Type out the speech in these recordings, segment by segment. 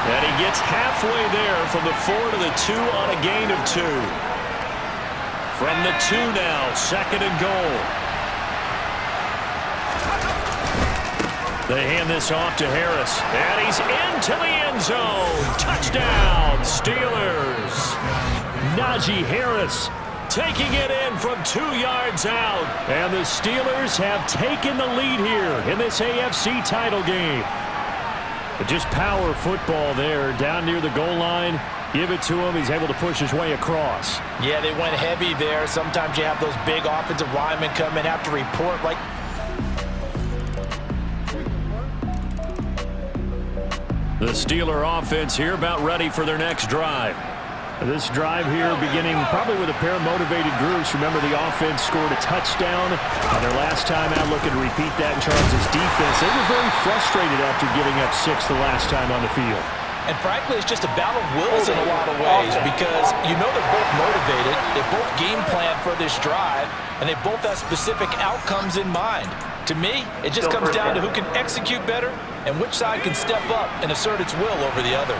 And he gets halfway there from the 4 to the 2 on a gain of 2. From the 2 now, 2nd and goal. They hand this off to Harris. And he's into the end zone. Touchdown, Steelers. Najee Harris taking it in from 2 yards out. And the Steelers have taken the lead here in this AFC title game. But just power football there down near the goal line. Give it to him. He's able to push his way across. Yeah, they went heavy there. Sometimes you have those big offensive linemen come in after report like. The Steeler offense here about ready for their next drive. This drive here beginning probably with a pair of motivated groups. Remember, the offense scored a touchdown on their last time out, looking to repeat that in Charles' defense. They were very frustrated after giving up 6 the last time on the field. And frankly, it's just a battle of wills in a lot of ways because you know they're both motivated. They both game plan for this drive, and they both have specific outcomes in mind. To me, it just comes down to who can execute better and which side can step up and assert its will over the other.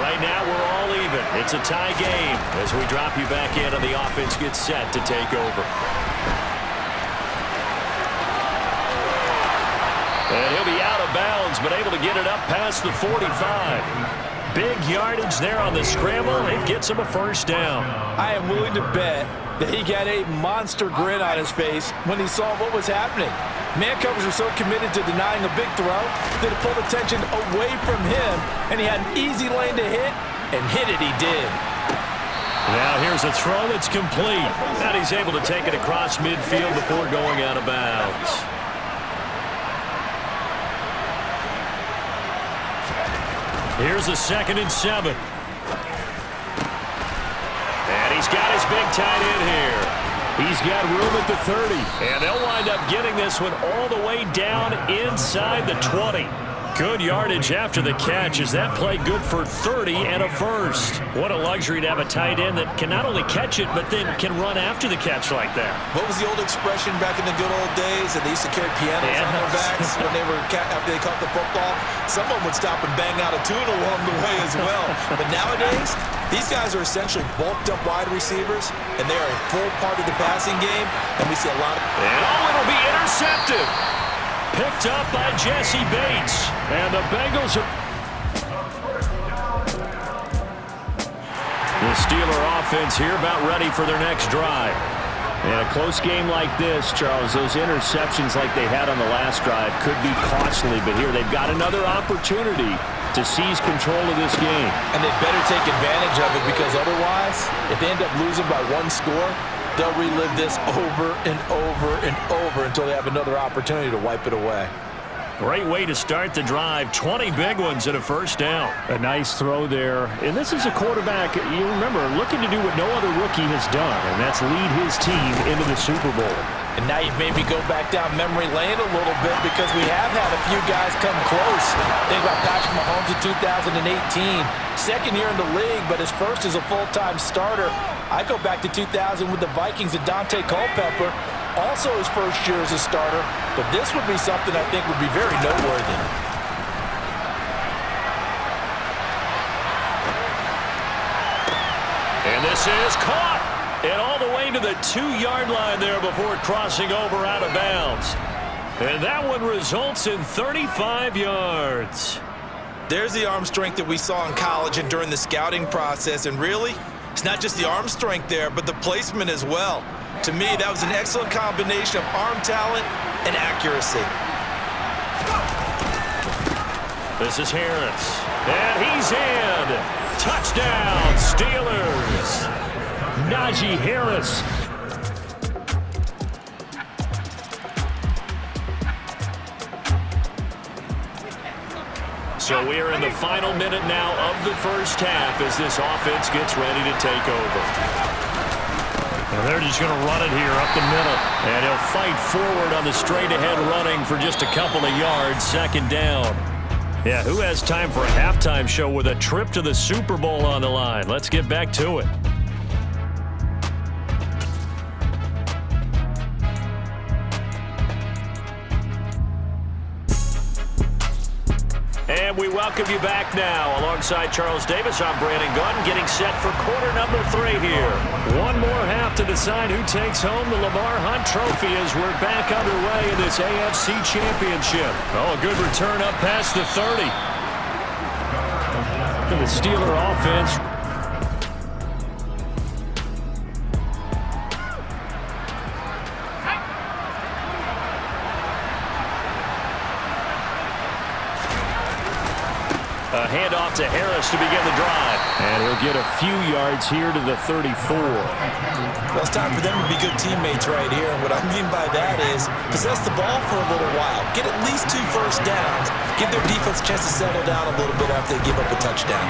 Right now, we're all even. It's a tie game as we drop you back in and the offense gets set to take over. And he'll be out of bounds, but able to get it up past the 45. Big yardage there on the scramble. It gets him a first down. I am willing to bet that he got a monster grin on his face when he saw what was happening. Man covers are so committed to denying a big throw that it pulled attention away from him, and he had an easy lane to hit, and hit it he did. Now here's a throw that's complete. And he's able to take it across midfield before going out of bounds. Here's a 2nd and 7. And he's got his big tight end here. He's got room at the 30. And they'll wind up getting this one all the way down inside the 20. Good yardage after the catch. Is that play good for 30 and a first? What a luxury to have a tight end that can not only catch it, but then can run after the catch like that. What was the old expression back in the good old days that they used to carry pianos on their backs when they were after they caught the football? Someone would stop and bang out a tune along the way as well. But nowadays, these guys are essentially bulked up wide receivers, and they are a full part of the passing game, and we see a lot of... And it'll be intercepted. Picked up by Jesse Bates. And the Bengals are... The Steeler offense here about ready for their next drive. In a close game like this, Charles, those interceptions like they had on the last drive could be costly, but here they've got another opportunity to seize control of this game. And they better take advantage of it because otherwise, if they end up losing by 1 score, they'll relive this over and over and over until they have another opportunity to wipe it away. Great way to start the drive. 20 big ones and a first down. A nice throw there. And this is a quarterback, you remember, looking to do what no other rookie has done, and that's lead his team into the Super Bowl. And now you've made me go back down memory lane a little bit because we have had a few guys come close. Think about Patrick Mahomes in 2018. Second year in the league, but his first as a full-time starter. I go back to 2000 with the Vikings and Dante Culpepper. Also his first year as a starter. But this would be something I think would be very noteworthy. And this is caught. And all the way to the 2-yard line there before crossing over out of bounds. And that one results in 35 yards. There's the arm strength that we saw in college and during the scouting process. And really, it's not just the arm strength there, but the placement as well. To me, that was an excellent combination of arm talent and accuracy. This is Harris. And he's in. Touchdown, Steelers. Najee Harris. So we are in the final minute now of the first half as this offense gets ready to take over. And they're just going to run it here up the middle. And he'll fight forward on the straight-ahead running for just a couple of yards, 2nd down. Yeah, who has time for a halftime show with a trip to the Super Bowl on the line? Let's get back to it. And we welcome you back now. Alongside Charles Davis, I'm Brandon Gunn, getting set for quarter number 3 here. One more half to decide who takes home the Lamar Hunt Trophy as we're back underway in this AFC Championship. Oh, a good return up past the 30. And the Steeler offense. A handoff to Harris to begin the drive. And he'll get a few yards here to the 34. Well, it's time for them to be good teammates right here. And what I mean by that is possess the ball for a little while. Get at least 2 first downs. Give their defense a chance to settle down a little bit after they give up a touchdown.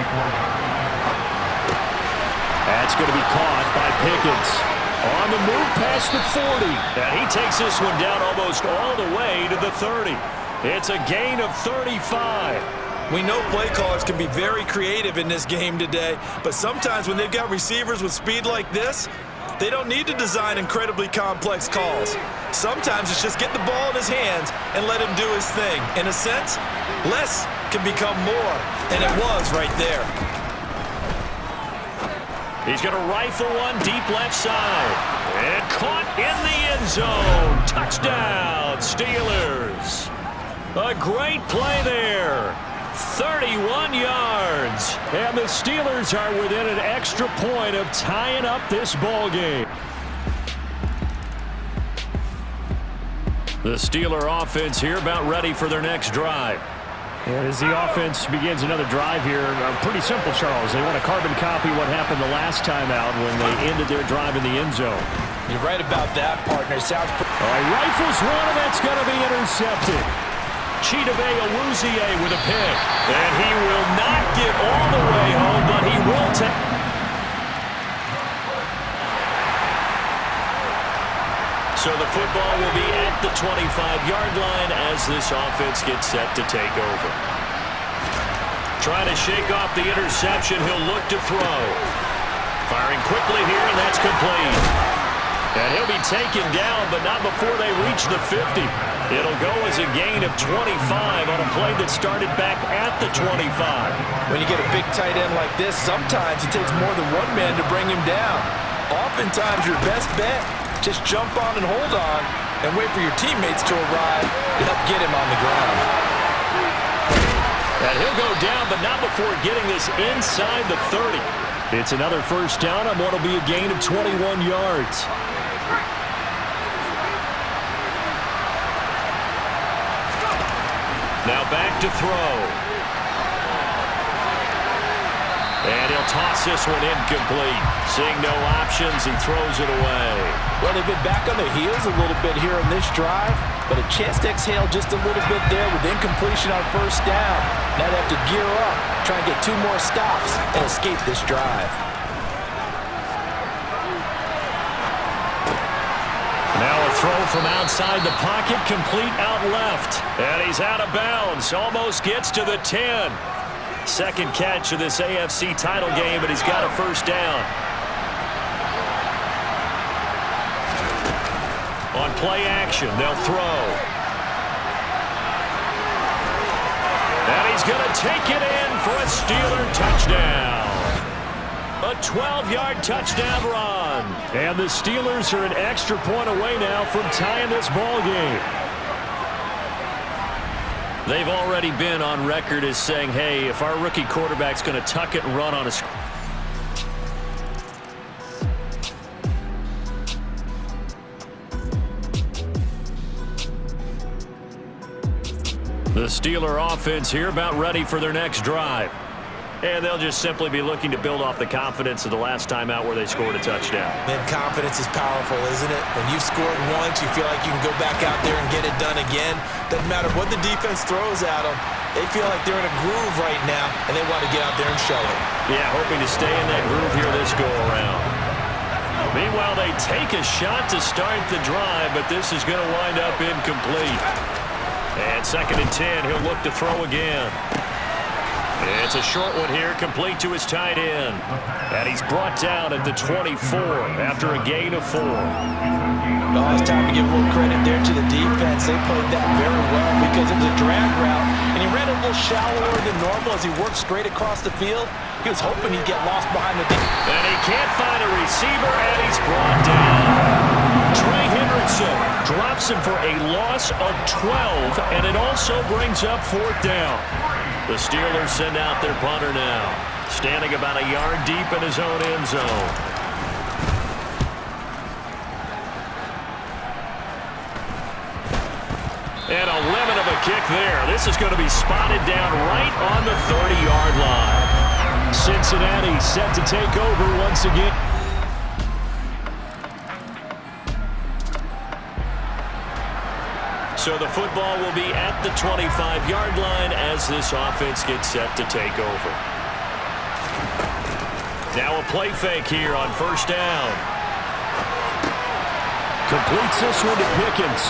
That's going to be caught by Pickens. On the move past the 40. And he takes this one down almost all the way to the 30. It's a gain of 35. We know play callers can be very creative in this game today, but sometimes when they've got receivers with speed like this, they don't need to design incredibly complex calls. Sometimes it's just get the ball in his hands and let him do his thing. In a sense, less can become more, and it was right there. He's going to rifle one deep left side. And caught in the end zone. Touchdown, Steelers. A great play there. 31 yards. And the Steelers are within an extra point of tying up this ball game. The Steeler offense here about ready for their next drive. And as the offense begins another drive here, pretty simple, Charles. They want to carbon copy what happened the last time out when they ended their drive in the end zone. You're right about that, partner. Sounds rifles one, and that's going to be intercepted. Chidobe Awuzie with a pick. And he will not get all the way home, but he will take. So the football will be at the 25-yard line as this offense gets set to take over. Trying to shake off the interception. He'll look to throw. Firing quickly here, and that's complete. And he'll be taken down, but not before they reach the 50. It'll go as a gain of 25 on a play that started back at the 25. When you get a big tight end like this, sometimes it takes more than one man to bring him down. Oftentimes, your best bet, just jump on and hold on and wait for your teammates to arrive to help get him on the ground. And he'll go down, but not before getting this inside the 30. It's another first down on what will be a gain of 21 yards. Now back to throw. And he'll toss this one incomplete. Seeing no options, he throws it away. Well, they've been back on their heels a little bit here in this drive, but a chance to exhale just a little bit there with incompletion on first down. Now they have to gear up, try and get 2 more stops and escape this drive. Now a throw from outside the pocket, complete out left. And he's out of bounds, almost gets to the 10. Second catch of this AFC title game, but he's got a first down. On play action, they'll throw. And he's going to take it in for a Steeler touchdown. A 12-yard touchdown run. And the Steelers are an extra point away now from tying this ball game. They've already been on record as saying, hey, if our rookie quarterback's going to tuck it and run on a The Steeler offense here about ready for their next drive. And they'll just simply be looking to build off the confidence of the last time out where they scored a touchdown. Man, confidence is powerful, isn't it? When you've scored once, you feel like you can go back out there and get it done again. Doesn't matter what the defense throws at them. They feel like they're in a groove right now, and they want to get out there and show it. Yeah, hoping to stay in that groove here this go-around. Meanwhile, they take a shot to start the drive, but this is going to wind up incomplete. And 2nd and 10, he'll look to throw again. It's a short one here, complete to his tight end. And he's brought down at the 24 after a gain of 4. Oh, it's time to give a little credit there to the defense. They played that very well because it was a drag route, and he ran a little shallower than normal as he worked straight across the field. He was hoping he'd get lost behind the defense. And he can't find a receiver, and he's brought down. Trey Hendrickson drops him for a loss of 12, and it also brings up 4th down. The Steelers send out their punter now, standing about a yard deep in his own end zone. And a lemon of a kick there. This is going to be spotted down right on the 30-yard line. Cincinnati set to take over once again. So the football will be at the 25-yard line as this offense gets set to take over. Now a play fake here on 1st down. Completes this one to Pickens.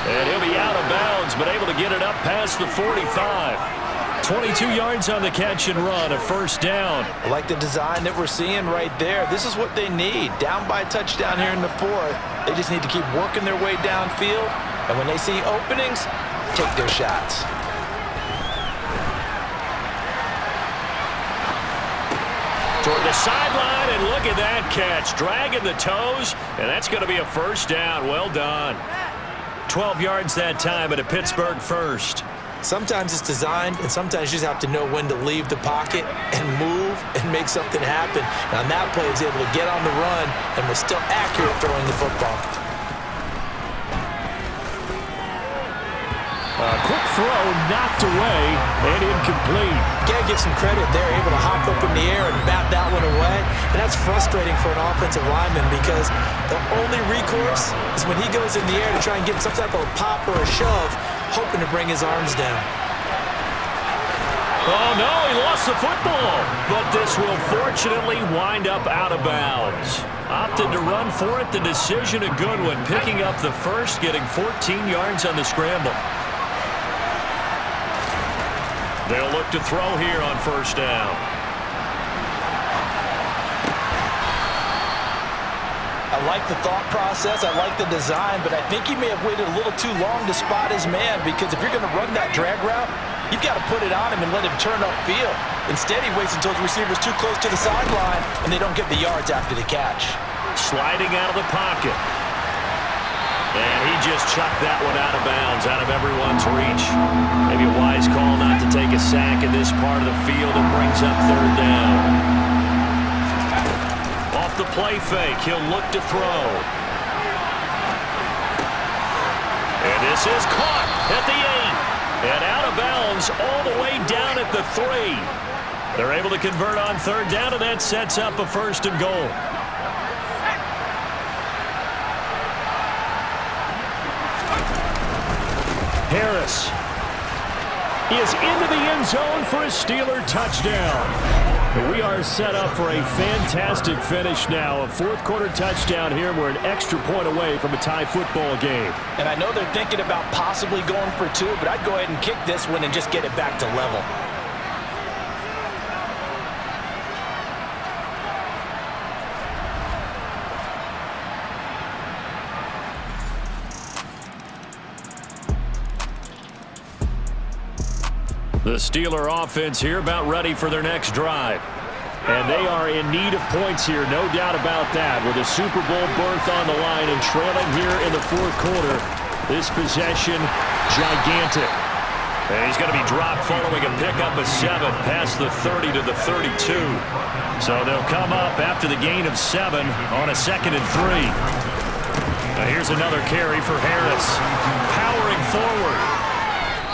And he'll be out of bounds, but able to get it up past the 45. 22 yards on the catch and run, a 1st down. I like the design that we're seeing right there. This is what they need. Down by a touchdown here in the 4th. They just need to keep working their way downfield. And when they see openings, take their shots. Toward the sideline, and look at that catch. Dragging the toes, and that's going to be a 1st down. Well done. 12 yards that time, at a Pittsburgh 1st. Sometimes it's designed, and sometimes you just have to know when to leave the pocket and move and make something happen. And on that play, he was able to get on the run and was still accurate throwing the football. Quick throw, knocked away, and incomplete. Gotta give some credit there, able to hop up in the air and bat that one away. And that's frustrating for an offensive lineman because the only recourse is when he goes in the air to try and get some type of a pop or a shove, hoping to bring his arms down. Oh, no, he lost the football. But this will fortunately wind up out of bounds. Opted to run for it. The decision a good one, picking up the 1st, getting 14 yards on the scramble. They'll look to throw here on 1st down. I like the thought process. I like the design, but I think he may have waited a little too long to spot his man because if you're going to run that drag route, you've got to put it on him and let him turn upfield. Instead, he waits until his receiver's too close to the sideline, and they don't get the yards after the catch. Sliding out of the pocket. And he just chucked that one out of bounds, out of everyone's reach. Maybe a wise call not to take a sack in this part of the field. It brings up 3rd down. Off the play fake, he'll look to throw. And this is caught at the 8. And out of bounds all the way down at the 3. They're able to convert on 3rd down, and that sets up a 1st and goal. Harris is into the end zone for a Steeler touchdown. We are set up for a fantastic finish now. A 4th quarter touchdown here. We're an extra point away from a tie football game. And I know they're thinking about possibly going for 2, but I'd go ahead and kick this one and just get it back to level. The Steeler offense here about ready for their next drive. And they are in need of points here, no doubt about that. With a Super Bowl berth on the line and trailing here in the 4th quarter. This possession, gigantic. And he's going to be dropped following a pickup of 7 past the 30 to the 32. So they'll come up after the gain of 7 on a 2nd and 3. Now here's another carry for Harris. Powering forward.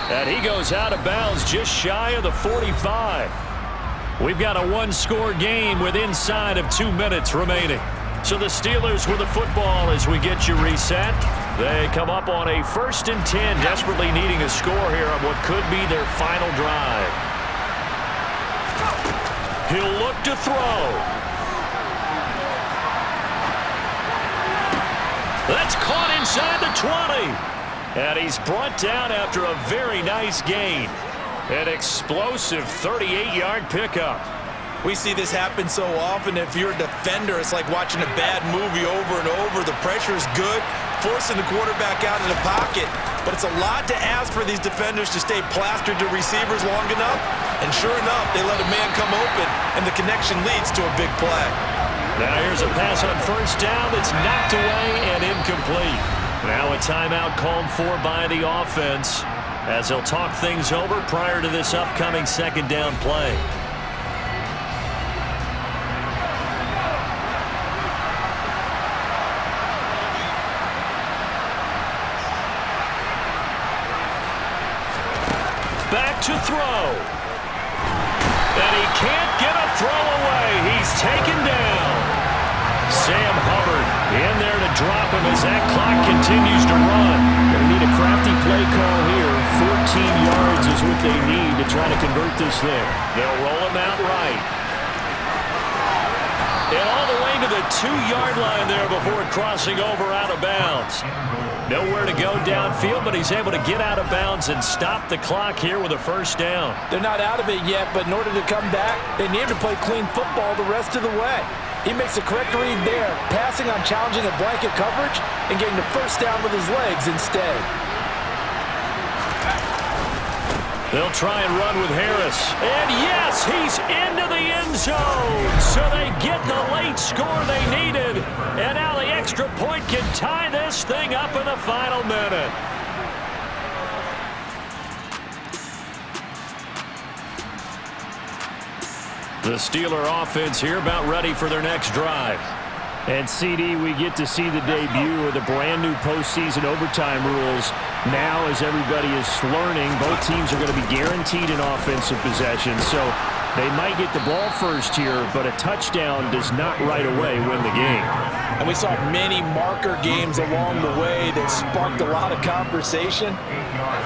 And he goes out of bounds just shy of the 45. We've got a 1-score game with inside of 2 minutes remaining. So the Steelers with the football as we get you reset. They come up on a 1st and 10, desperately needing a score here on what could be their final drive. He'll look to throw. That's caught inside the 20. And he's brought down after a very nice gain. An explosive 38-yard pickup. We see this happen so often. If you're a defender, it's like watching a bad movie over and over. The pressure is good, forcing the quarterback out of the pocket. But it's a lot to ask for these defenders to stay plastered to receivers long enough. And sure enough, they let a man come open, and the connection leads to a big play. Now here's a pass on first down that's knocked away and incomplete. Now a timeout called for by the offense as they'll talk things over prior to this upcoming second down play. Back to throw. And he can't get a throw away. He's taken down. Sam Hubbard in there to drop him as that clock continues to run. They need a crafty play call here. 14 yards is what they need to try to convert this thing. They'll roll him out right. And all the way to the 2-yard line there before crossing over out of bounds. Nowhere to go downfield, but he's able to get out of bounds and stop the clock here with a first down. They're not out of it yet, but in order to come back, they need to play clean football the rest of the way. He makes the correct read there, passing on challenging a blanket coverage and getting the first down with his legs instead. They'll try and run with Harris. And yes, he's into the end zone. So they get the late score they needed. And now the extra point can tie this thing up in the final minute. The Steeler offense here about ready for their next drive. And CD, we get to see the debut of the brand new postseason overtime rules. Now, as everybody is learning, both teams are going to be guaranteed an offensive possession. So they might get the ball first here, but a touchdown does not right away win the game. And we saw many marker games along the way that sparked a lot of conversation.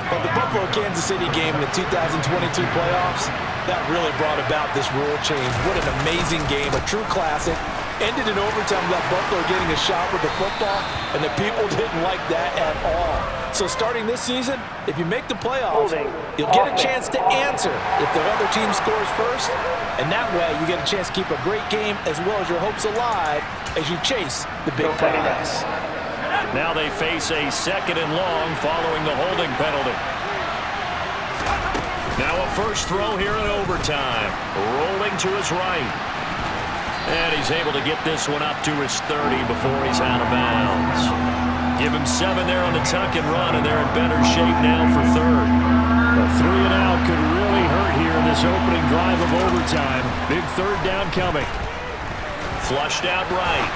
But the Buffalo-Kansas City game in the 2022 playoffs, that really brought about this rule change. What an amazing game, a true classic. Ended in overtime with that Buffalo getting a shot with the football, and the people didn't like that at all. So starting this season, if you make the playoffs, you'll get a chance to answer if the other team scores first, and that way you get a chance to keep a great game as well as your hopes alive as you chase the big prize. Now they face a second and long following the holding penalty. Now a first throw here in overtime. Rolling to his right. And he's able to get this one up to his 30 before he's out of bounds. Give him 7 there on the tuck and run, and they're in better shape now for third. A 3 and out could really hurt here in this opening drive of overtime. Big third down coming. Flushed out right.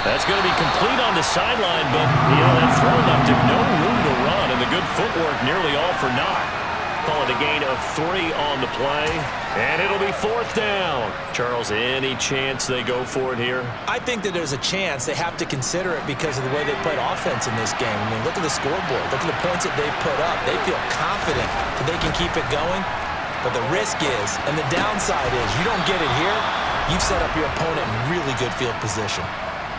That's going to be complete on the sideline, but, that throw left him no room to run, and the good footwork nearly all for naught. Call it a gain of 3 on the play, and it'll be fourth down. Charles, any chance they go for it here? I think that there's a chance. They have to consider it because of the way they played offense in this game. I mean, look at the scoreboard. Look at the points that they've put up. They feel confident that they can keep it going. But the risk is, and the downside is, you don't get it here, you've set up your opponent in really good field position.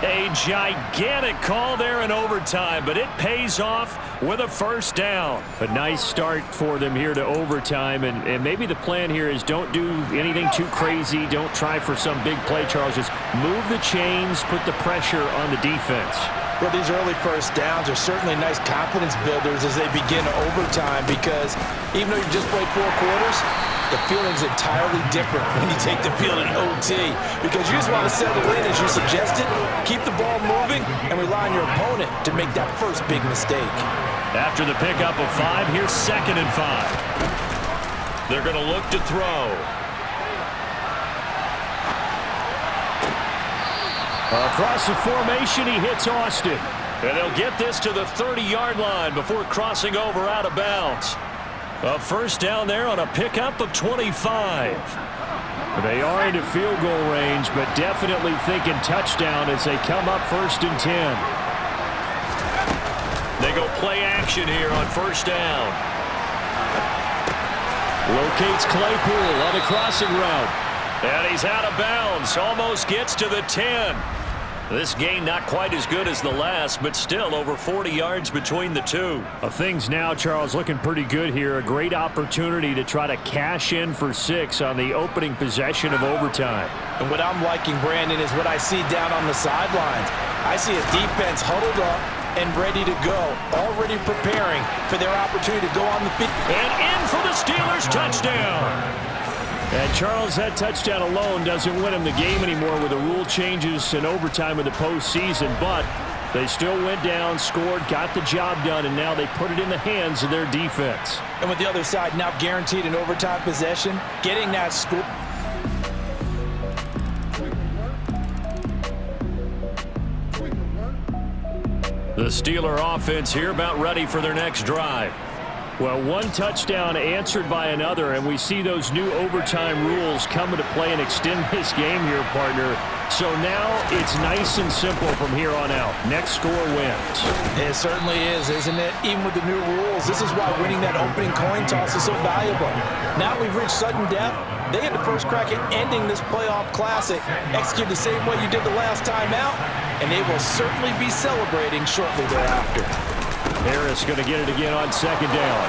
A gigantic call there in overtime, but it pays off with a first down. A nice start for them here to overtime, and maybe the plan here is don't do anything too crazy. Don't try for some big play, Charles. Just move the chains, put the pressure on the defense. Well, these early first downs are certainly nice confidence builders as they begin overtime because even though you've just played 4 quarters, the feeling's entirely different when you take the field in OT because you just want to settle in as you suggested, keep the ball moving, and rely on your opponent to make that first big mistake. After the pickup of 5, here's 2nd and 5. They're going to look to throw. Across the formation, he hits Austin. And they'll get this to the 30-yard line before crossing over out of bounds. A first down there on a pickup of 25. They are into field goal range, but definitely thinking touchdown as they come up 1st and 10. They go play action here on first down. Locates Claypool on a crossing route. And he's out of bounds. Almost gets to the 10. This game not quite as good as the last, but still over 40 yards between the two. Things now, Charles, looking pretty good here. A great opportunity to try to cash in for 6 on the opening possession of overtime. And what I'm liking, Brandon, is what I see down on the sidelines. I see a defense huddled up and ready to go, already preparing for their opportunity to go on the field. And in for the Steelers touchdown. And Charles, that touchdown alone doesn't win them the game anymore with the rule changes and overtime in the postseason, but they still went down, scored, got the job done, and now they put it in the hands of their defense. And with the other side now guaranteed an overtime possession, getting that score. The Steeler offense here about ready for their next drive. Well, one touchdown answered by another, and we see those new overtime rules come into play and extend this game here, partner. So now it's nice and simple from here on out. Next score wins. It certainly is, isn't it? Even with the new rules, this is why winning that opening coin toss is so valuable. Now we've reached sudden death. They had the first crack at ending this playoff classic. Execute the same way you did the last time out, and they will certainly be celebrating shortly thereafter. Harris going to get it again on second down.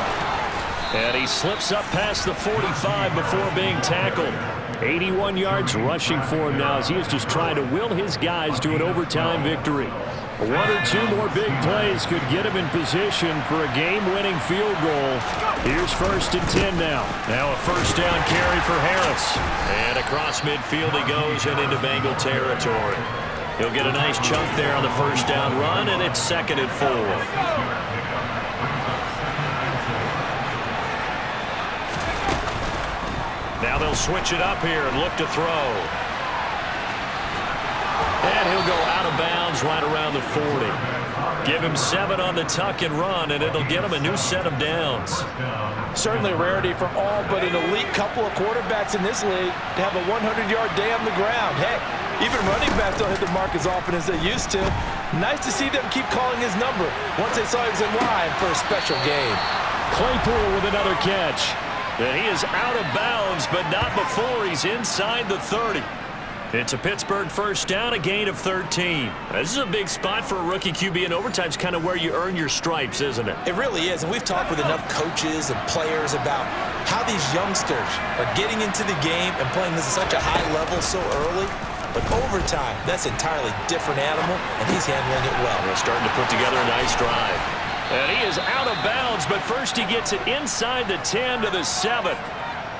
And he slips up past the 45 before being tackled. 81 yards rushing for him now as he is just trying to will his guys to an overtime victory. 1 or 2 more big plays could get him in position for a game-winning field goal. Here's 1st and 10 now. Now a first down carry for Harris. And across midfield he goes and into Bengal territory. He'll get a nice chunk there on the first down run, and it's 2nd and 4. Now they'll switch it up here and look to throw. And he'll go out of bounds right around the 40. Give him 7 on the tuck and run, and it'll get him a new set of downs. Certainly a rarity for all but an elite couple of quarterbacks in this league to have a 100-yard day on the ground. Heck, even running backs don't hit the mark as often as they used to. Nice to see them keep calling his number once they saw he was in line for a special game. Claypool with another catch. And he is out of bounds, but not before he's inside the 30. It's a Pittsburgh first down, a gain of 13. This is a big spot for a rookie QB, and overtime's kind of where you earn your stripes, isn't it? It really is, and we've talked with enough coaches and players about how these youngsters are getting into the game and playing this at such a high level so early. But overtime, that's an entirely different animal, and he's handling it well. They're starting to put together a nice drive. And he is out of bounds, but first he gets it inside the 10 to the 7.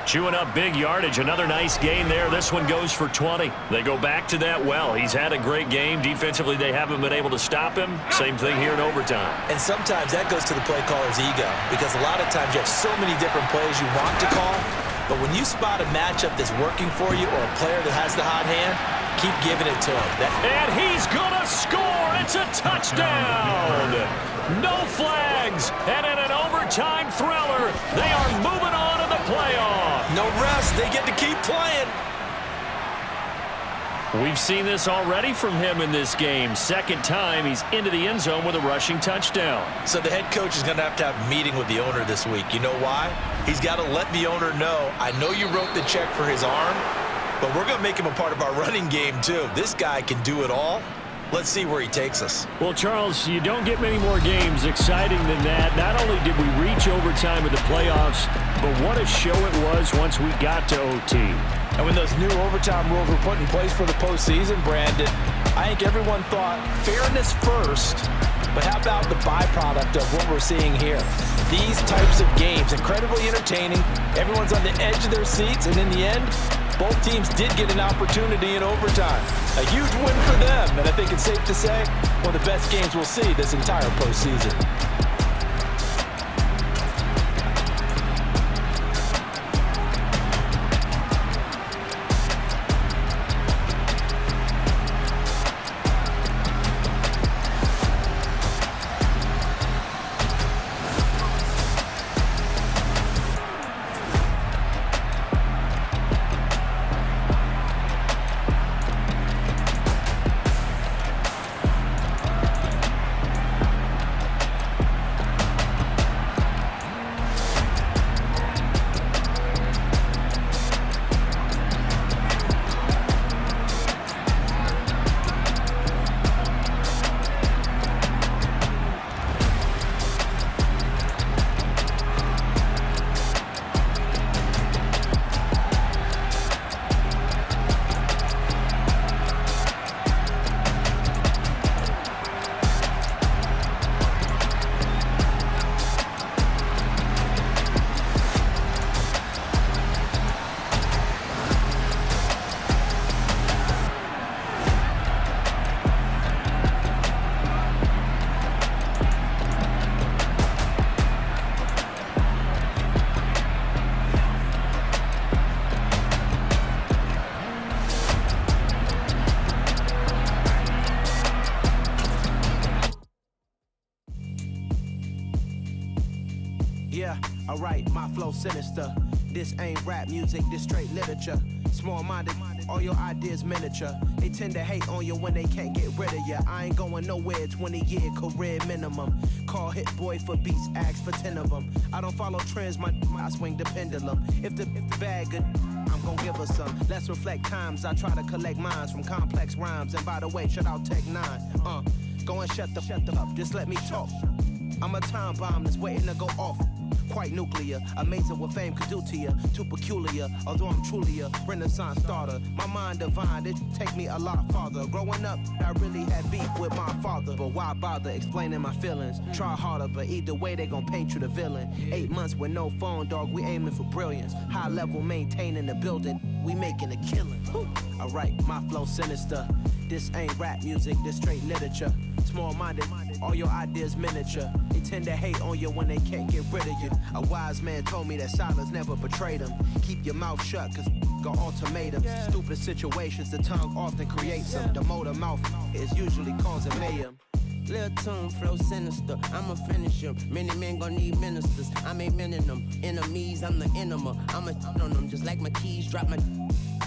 Chewing up big yardage. Another nice gain there. This one goes for 20. They go back to that well. He's had a great game. Defensively, they haven't been able to stop him. Same thing here in overtime. And sometimes that goes to the play caller's ego, because a lot of times you have so many different plays you want to call, but when you spot a matchup that's working for you or a player that has the hot hand, keep giving it to him. And he's going to score. It's a touchdown. No flags. And in an overtime thriller, they are moving on to the playoff. No rest. They get to keep playing. We've seen this already from him in this game. Second time he's into the end zone with a rushing touchdown. So the head coach is going to have a meeting with the owner this week. You know why? He's got to let the owner know, I know you wrote the check for his arm, but we're going to make him a part of our running game too. This guy can do it all. Let's see where he takes us. Well, Charles, you don't get many more games exciting than that. Not only did we reach overtime in the playoffs, but what a show it was once we got to OT. And when those new overtime rules were put in place for the postseason, Brandon, I think everyone thought fairness first, but how about the byproduct of what we're seeing here? These types of games, incredibly entertaining. Everyone's on the edge of their seats, and in the end, both teams did get an opportunity in overtime. A huge win for them, and I think it's safe to say one of the best games we'll see this entire postseason. Yeah, alright, my flow sinister. This ain't rap music, this straight literature. Small-minded, all your ideas miniature. They tend to hate on you when they can't get rid of you. I ain't going nowhere, 20-year career minimum. Call Hit Boy for beats, ask for 10 of them. I don't follow trends, I swing the pendulum. If the bag good, I'm gon' give her some. Let's reflect times, I try to collect minds from complex rhymes. And by the way, shout out Tech 9. Go and shut the up, just let me talk. I'm a time bomb that's waiting to go off. Quite nuclear, amazing what fame could do to you. Too peculiar, although I'm truly a renaissance starter. My mind divine, it take me a lot farther. Growing up, I really had beef with my father. But why bother explaining my feelings? Try harder, but either way they gon' paint you the villain. 8 months with no phone, dog, we aiming for brilliance. High level maintaining the building, we making a killing. Alright, my flow sinister. This ain't rap music, this straight literature. Small-minded, all your ideas miniature. They tend to hate on you when they can't get rid of you. A wise man told me that silence never betrayed him. Keep your mouth shut, cause got ultimatums. Stupid situations, the tongue often creates them. The motor mouth is usually causing mayhem. Lil' tune, flow sinister, I'ma finish him. Many men gon' need ministers, I'm aiming them. Enemies, I'm the enema. I'ma on them, just like my keys, drop my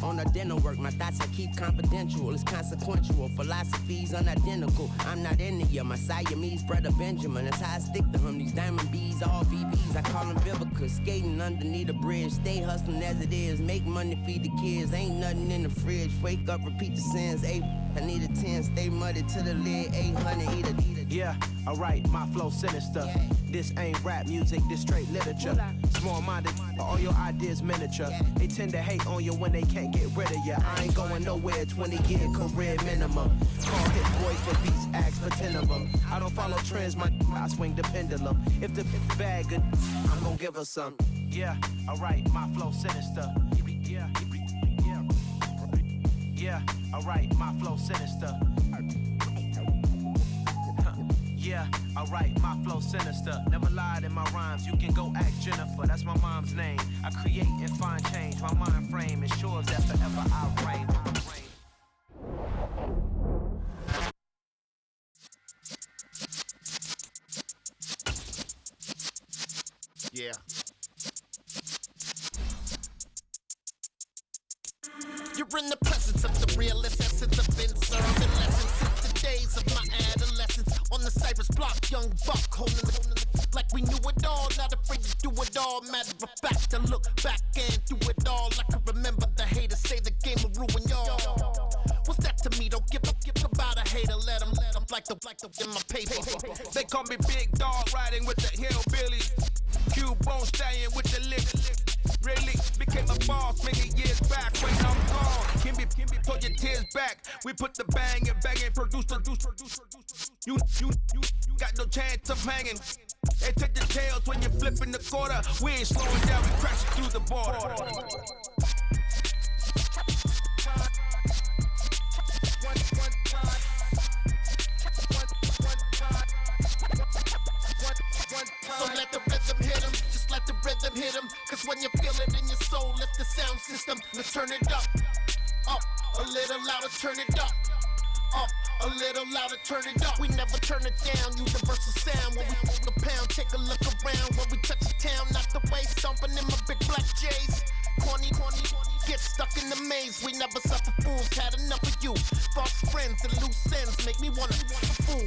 on the dinner work. My thoughts I keep confidential, it's consequential. Philosophies unidentical, I'm not into you. My Siamese brother Benjamin, that's how I stick to him. These diamond bees, all BBs, I call them Vivica. Skating underneath a bridge, stay hustling as it is. Make money, feed the kids, ain't nothing in the fridge. Wake up, repeat the sins, I need a 10, stay muddy to the lid, 800, eat a. Yeah, alright, my flow sinister. This ain't rap music, this straight literature. Small-minded, all your ideas miniature. They tend to hate on you when they can't get rid of you. I ain't going nowhere, 20-year career minimum. Call Hit Boy for beats, ask for 10 of them. I don't follow trends, I swing the pendulum. If the bag good, I'm gon' give her some. Yeah, alright, my flow sinister. Yeah, alright, my flow sinister. Yeah, alright, my flow sinister. Never lied in my rhymes, you can go ask Jennifer. That's my mom's name. I create and find change. My mind frame ensures that forever I reign. Yeah. You're in the presence of the realest essence. I've been serving lessons since the days of my adolescence. On the Cypress block, young buck holding it like we knew it all. Not afraid to do it all. Matter of fact, I look back and do it all. I can remember the haters say the game will ruin y'all. What's that to me? Don't give about a hater. Let them like the in my paper. They call me Big Dog, riding with the hillbillies. Q-Bone stallion with the lick. Really became a boss many years back when I'm gone. Kimby, pull your tears back. We put the bang and produce. You got no chance of hanging. They take the tails when you're flipping the quarter. We ain't slowing down, we crashing through the border. So let the rhythm hit him, just let the rhythm hit him. Cause when you feel it in your soul, lift the sound system. Now turn it up, a little louder, turn it up, a little louder, turn it up. We never turn it down, universal sound. When we move the pound, take a look around. When we touch the town, not the way, stomping in my big black J's. Corny, get stuck in the maze. We never suffer fools, had enough of you. False friends and loose ends make me wanna fool.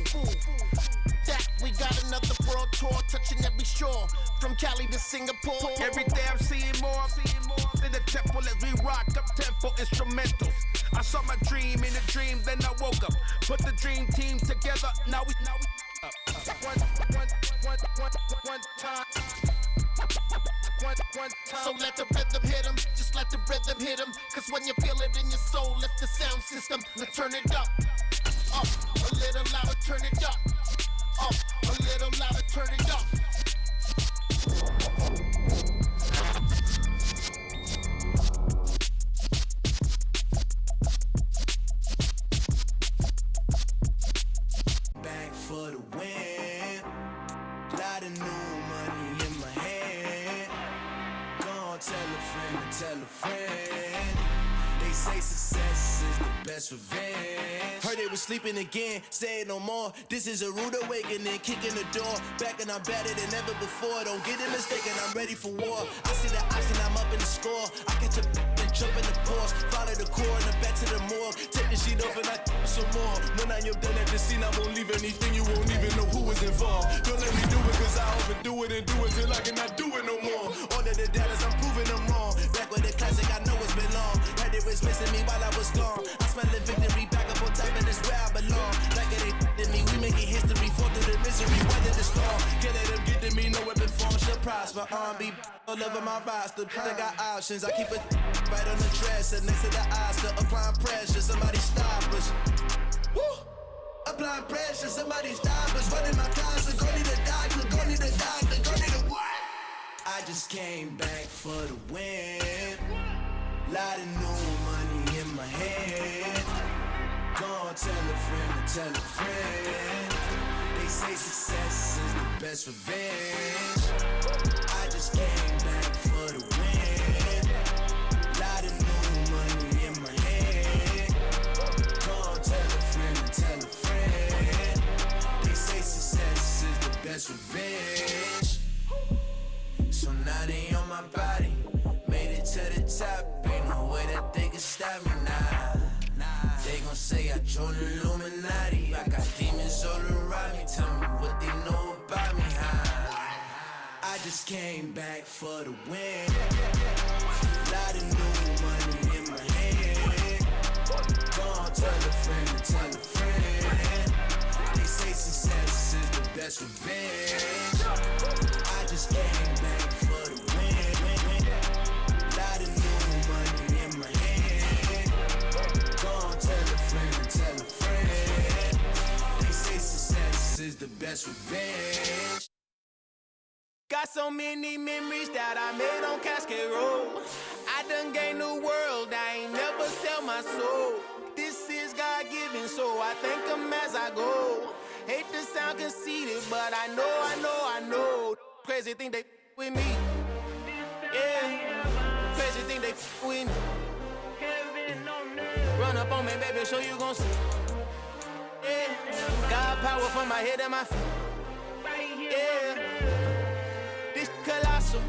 That we got another world tour, touching every shore, from Cali to Singapore. Every day I'm seeing more in the temple as we rock up tempo instrumentals. I saw my dream in a dream, then I woke up. Put the dream team together, now we One time. So let the rhythm hit him, just let the rhythm hit him. Cause when you feel it in your soul, lift the sound system. Now turn it up, a little louder, turn it up, a little louder, turn it up. Back for the win, lot of new money in my hand. Tell a friend, they say success is the best revenge. Heard they was sleeping again, say it no more. This is a rude awakening, kicking the door. Back and I'm better than ever before. Don't get it mistaken, I'm ready for war. I see the option, I'm up in the score. I catch a and jump in the course. Follow the core and the back to the morgue. Take the sheet off and I some more. When I am done at the scene, I won't leave anything. You won't even know who was involved. Don't let me do it, cause I overdo it and do it till I cannot do it no more. All of the doubters, I'm proving them wrong. Back with the classic, I know it's been long. Heard they was missing me while I was gone. I smell the victory back up on top, and it's where I belong. Like it ain't to me, we making history. Fall through the misery, weather the storm. Can't let them get to me, no weapon form should prosper. R&B all over my roster. I got options, I keep it right on the dresser. Next to the Oscar, applying pressure. Somebody stop us. Woo! Applying pressure, somebody stop us. Running my closet, go need a doctor, go need a doctor, go need a what? I just came back for the win. Lot of new money in my hand. Gonna tell a friend to tell a friend. They say success is the best revenge. I just came back for the win. Lot of new money in my hand. Gonna tell a friend to tell a friend. They say success is the best revenge. So now they on my body. Made it to the top. Ain't no way that they can stop me now. They gon' say I joined the Illuminati. I got demons all around me. Tell me what they know about me, huh? I just came back for the win. Lot of new money in my hand. Gonna tell a friend to tell a friend. They say success is the best revenge. I just came back for the win. Lot of new money in my hand. Gonna tell a friend to tell a friend. They say success is the best revenge. Got so many memories that I made on Cascade Road. I done gained the world, I ain't never sell my soul. This is God-given, so I thank him as I go. Hate to sound conceited, but I know. Crazy thing they with me. Yeah, crazy thing they with me. Run up on me, baby, show you gon' see. Yeah, God power from my head and my feet. Yeah. This colossal,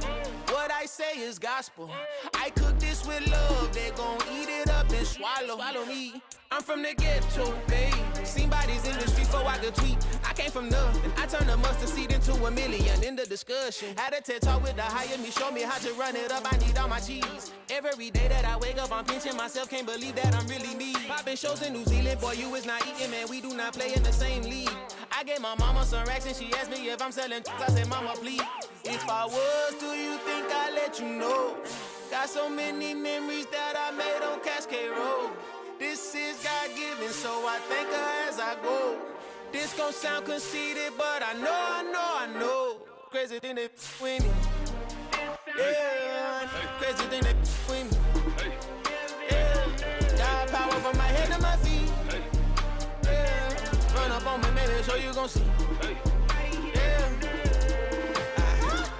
what I say is gospel. I cook this with love, they gon' eat it up and swallow me. I'm from the ghetto, babe. Seen bodies in the street before I could tweet. I came from nothing, I turned a mustard seed into a million. In the discussion, had a TED talk with the higher me, show me how to run it up. I need all my cheese. Every day that I wake up, I'm pinching myself. Can't believe that I'm really me. Popping shows in New Zealand, boy, you is not eating, man. We do not play in the same league. I gave my mama some racks and she asked me if I'm selling. I said, mama, please. If I was, do you think I'd let you know? Got so many memories that I made on Cascade Road. This is God-given, so I thank her as I go. This gon' sound conceited, but I know. Crazy thing they with me. Yeah, crazy thing they with me. Yeah, God power from my head to my feet. Yeah, run up on me, maybe so you gon' see. Yeah.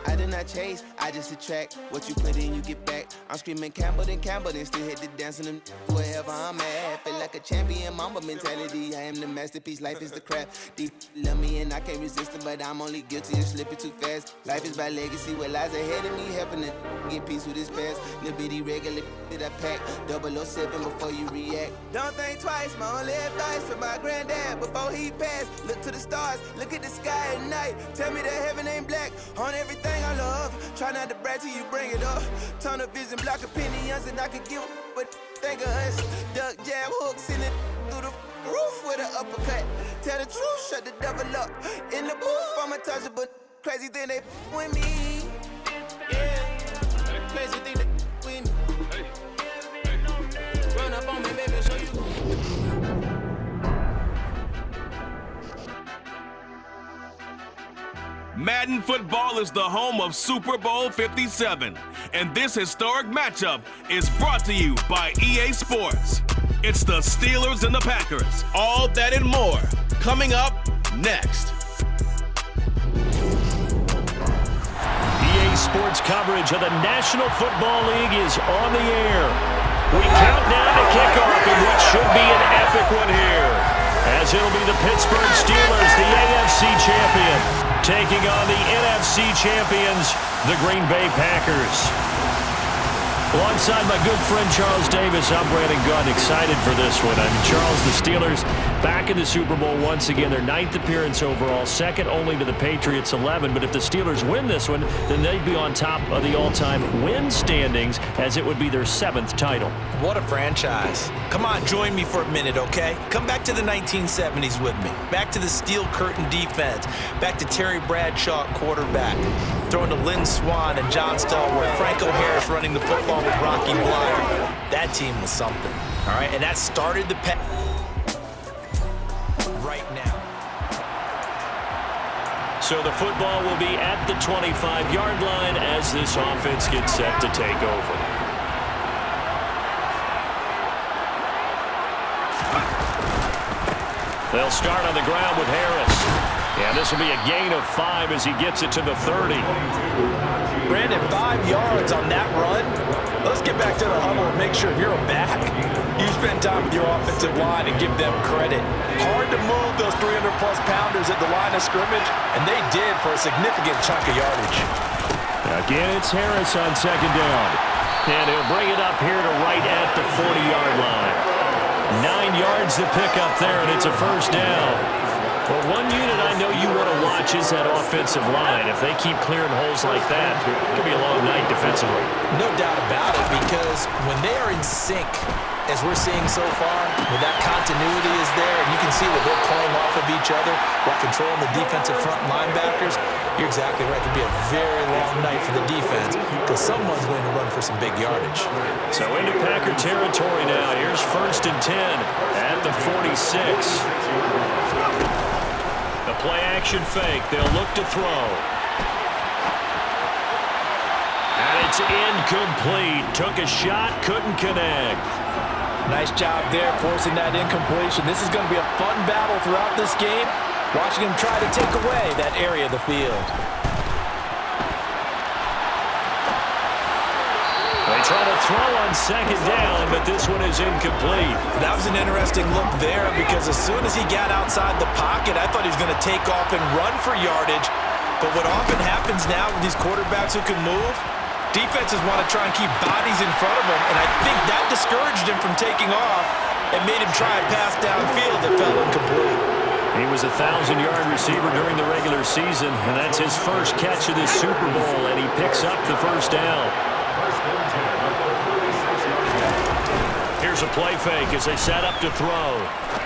I did not chase, I just attract. What you put in, you get back. I'm screaming Campbell, then still hit the dance and them wherever I'm at. Feel like a champion, mamba mentality. I am the masterpiece, life is the crap. These love me and I can't resist it, but I'm only guilty of slipping too fast. Life is by legacy, what lies ahead of me, helping to get peace with this past. Little bitty regular that I pack, 007 before you react. Don't think twice, my only advice for my granddad before he passed. Look to the stars, look at the sky at night. Tell me that heaven ain't black on everything I love. Try not to brag till you bring it up. Tunnel vision, block opinions, and I could give but think of us. Duck jab hooks in it through the roof with an uppercut. Tell the truth, shut the devil up. In the booth, I'm untouchable. Crazy thing they with me. Yeah, crazy thing they with me. Run up on me, baby, show you. Madden football is the home of Super Bowl 57, and this historic matchup is brought to you by EA Sports. It's the Steelers and the Packers. All that and more coming up next. EA Sports coverage of the National Football League is on the air. We count down to kickoff in what should be an epic one here, as it'll be the Pittsburgh Steelers, the AFC champion, taking on the NFC champions, the Green Bay Packers. Alongside my good friend Charles Davis, I'm Brandon Gunn, excited for this one. Charles, the Steelers back in the Super Bowl once again. Their 9th appearance overall, second only to the Patriots' 11. But if the Steelers win this one, then they'd be on top of the all-time win standings, as it would be their 7th title. What a franchise. Come on, join me for a minute, okay? Come back to the 1970s with me. Back to the steel curtain defense. Back to Terry Bradshaw quarterback. Throwing to Lynn Swann and John Stallworth. Franco Harris running the football with Rocky Bleier. That team was something, all right? And that started the right now. So the football will be at the 25-yard line as this offense gets set to take over. They'll start on the ground with Harris. And this will be a gain of 5 as he gets it to the 30. Brandon, 5 yards on that run. Let's get back to the huddle and make sure you're back. You spend time with your offensive line and give them credit. Hard to move those 300-plus pounders at the line of scrimmage, and they did for a significant chunk of yardage. Again, it's Harris on second down. And he'll bring it up here to right at the 40-yard line. 9 yards to pick up there, and it's a first down. Well, one unit I know you want to watch is that offensive line. If they keep clearing holes like that, it could be a long night defensively. No doubt about it, because when they are in sync, as we're seeing so far, when that continuity is there, and you can see that they're playing off of each other while controlling the defensive front linebackers, you're exactly right. It could be a very long night for the defense, because someone's going to run for some big yardage. So into Packer territory now. Here's 1st and 10 at the 46. The play-action fake. They'll look to throw. And it's incomplete. Took a shot, couldn't connect. Nice job there, forcing that incompletion. This is going to be a fun battle throughout this game, watching him try to take away that area of the field. They try to throw on second down, but this one is incomplete. That was an interesting look there, because as soon as he got outside the pocket, I thought he was going to take off and run for yardage. But what often happens now with these quarterbacks who can move, defenses want to try and keep bodies in front of them, and I think that discouraged him from taking off and made him try a pass downfield that fell incomplete. He was a 1,000-yard receiver during the regular season, and that's his first catch of this Super Bowl, and he picks up the first down. Here's a play fake as they set up to throw.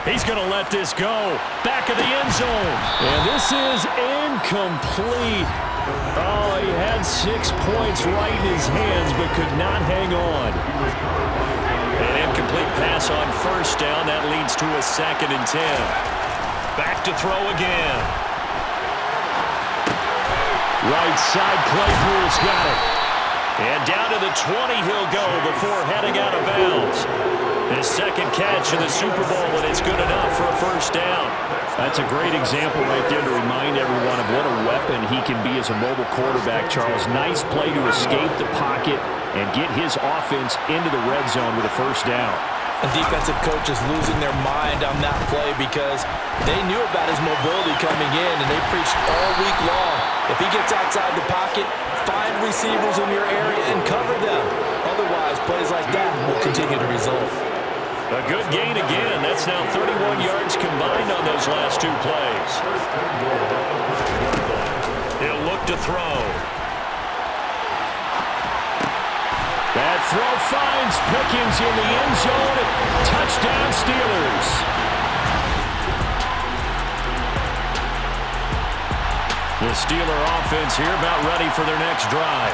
He's going to let this go. Back of the end zone. And this is incomplete. Oh, he had 6 points right in his hands, but could not hang on. An incomplete pass on first down. That leads to a 2nd and 10. Back to throw again. Right side, Claypool's got it. And down to the 20 he'll go before heading out of bounds. His 2nd catch in the Super Bowl, and it's good enough for a first down. That's a great example right there to remind everyone of what a weapon he can be as a mobile quarterback, Charles. Nice play to escape the pocket and get his offense into the red zone with a first down. And defensive coaches losing their mind on that play, because they knew about his mobility coming in, and they preached all week long. If he gets outside the pocket, find receivers in your area and cover them. Otherwise, plays like that will continue to result. A good gain again. That's now 31 yards combined on those last 2 plays. He'll look to throw. That throw finds Pickens in the end zone. Touchdown, Steelers. The Steeler offense here about ready for their next drive.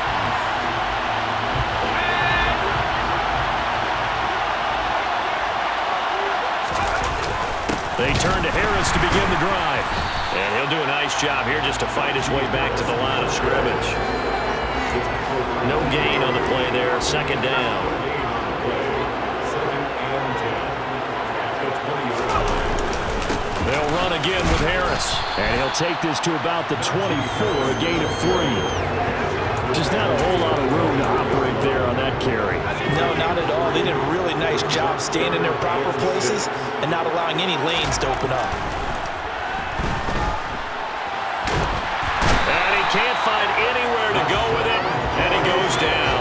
They turn to Harris to begin the drive. And he'll do a nice job here just to fight his way back to the line of scrimmage. No gain on the play there. 2nd down. They'll run again with Harris. And he'll take this to about the 24, a gain of 3. Just not a whole lot of room to operate there on that carry. No, not at all. They did a really nice job staying in their proper places and not allowing any lanes to open up. And he can't find anywhere to go with it, and he goes down.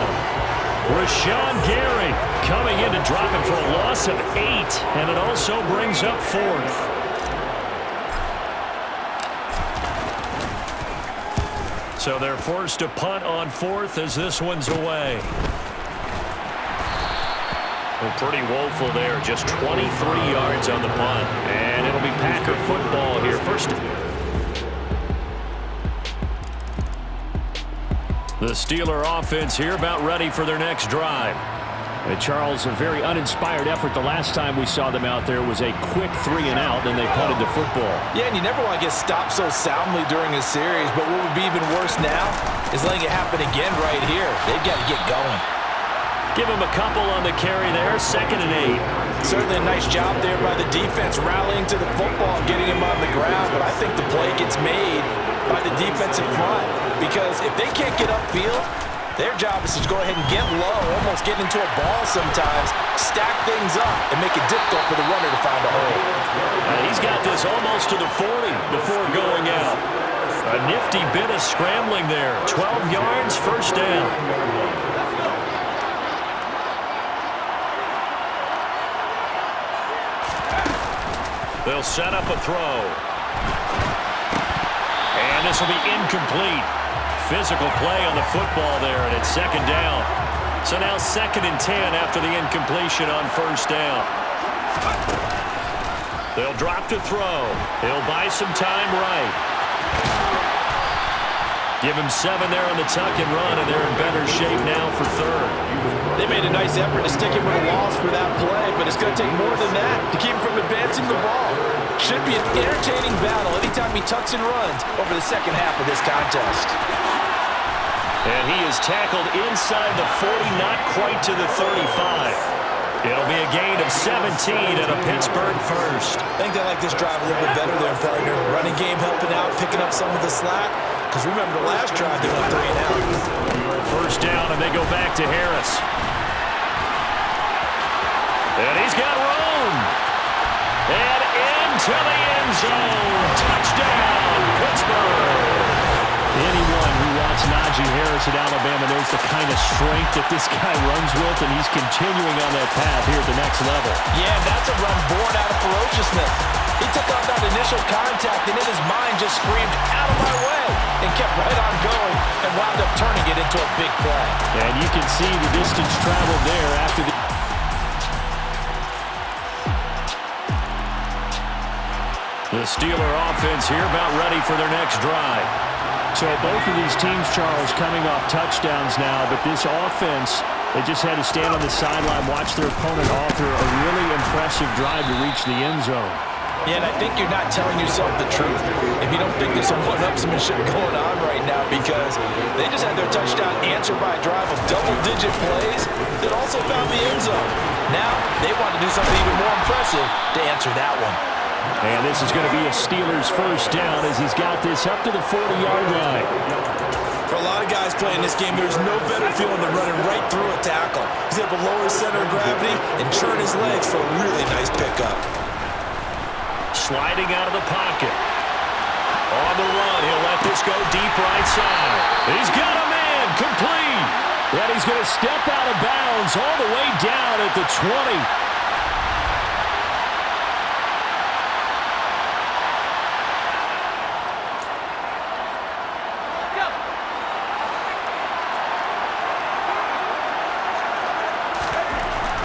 Rashawn Gary coming in to drop him for a loss of 8, and it also brings up 4th. So they're forced to punt on 4th as this one's away. Well, pretty woeful there. Just 23 yards on the punt. And it'll be Packer football here. First. The Steeler offense here about ready for their next drive. Charles, a very uninspired effort. The last time we saw them out there was a quick 3 and out, then they punted the football. Yeah, and you never want to get stopped so soundly during a series, but what would be even worse now is letting it happen again right here. They've got to get going. Give him a couple on the carry there, 2nd and 8. Certainly a nice job there by the defense rallying to the football and getting him on the ground, but I think the play gets made by the defensive front because if they can't get upfield, their job is to go ahead and get low, almost get into a ball sometimes, stack things up, and make it difficult for the runner to find a hole. He's got this almost to the 40 before going out. A nifty bit of scrambling there. 12 yards, 1st down. They'll set up a throw. And this will be incomplete. Physical play on the football there, and it's 2nd down. So now 2nd and 10 after the incompletion on 1st down. They'll drop to throw. He'll buy some time right. Give him 7 there on the tuck and run, and they're in better shape now for 3rd. They made a nice effort to stick him with a loss for that play, but it's going to take more than that to keep him from advancing the ball. Should be an entertaining battle anytime he tucks and runs over the second half of this contest. And he is tackled inside the 40, not quite to the 35. It'll be a gain of 17 and a Pittsburgh first. I think they like this drive a little bit better there, partner. Running game helping out, picking up some of the slack. Because remember the last drive, they went 3 and out. 1st down, and they go back to Harris. And he's got room. And into the end zone. Touchdown, Pittsburgh. Anyone who watched Najee Harris at Alabama knows the kind of strength that this guy runs with, and he's continuing on that path here at the next level. Yeah, that's a run born out of ferociousness. He took off that initial contact, and in his mind just screamed, "Out of my way!" and kept right on going and wound up turning it into a big play. And you can see the distance traveled there after the... The Steeler offense here about ready for their next drive. So both of these teams, Charles, coming off touchdowns now, but this offense, they just had to stand on the sideline, watch their opponent author a really impressive drive to reach the end zone. Yeah, and I think you're not telling yourself the truth if you don't think there's some one-upsmanship going on right now, because they just had their touchdown answered by a drive of double-digit plays that also found the end zone. Now they want to do something even more impressive to answer that one. And this is going to be a Steelers 1st down as he's got this up to the 40-yard line. For a lot of guys playing this game, there's no better feeling than running right through a tackle. He's able to lower his center of gravity and churn his legs for a really nice pickup. Sliding out of the pocket. On the run, he'll let this go deep right side. He's got a man, complete. And he's going to step out of bounds all the way down at the 20.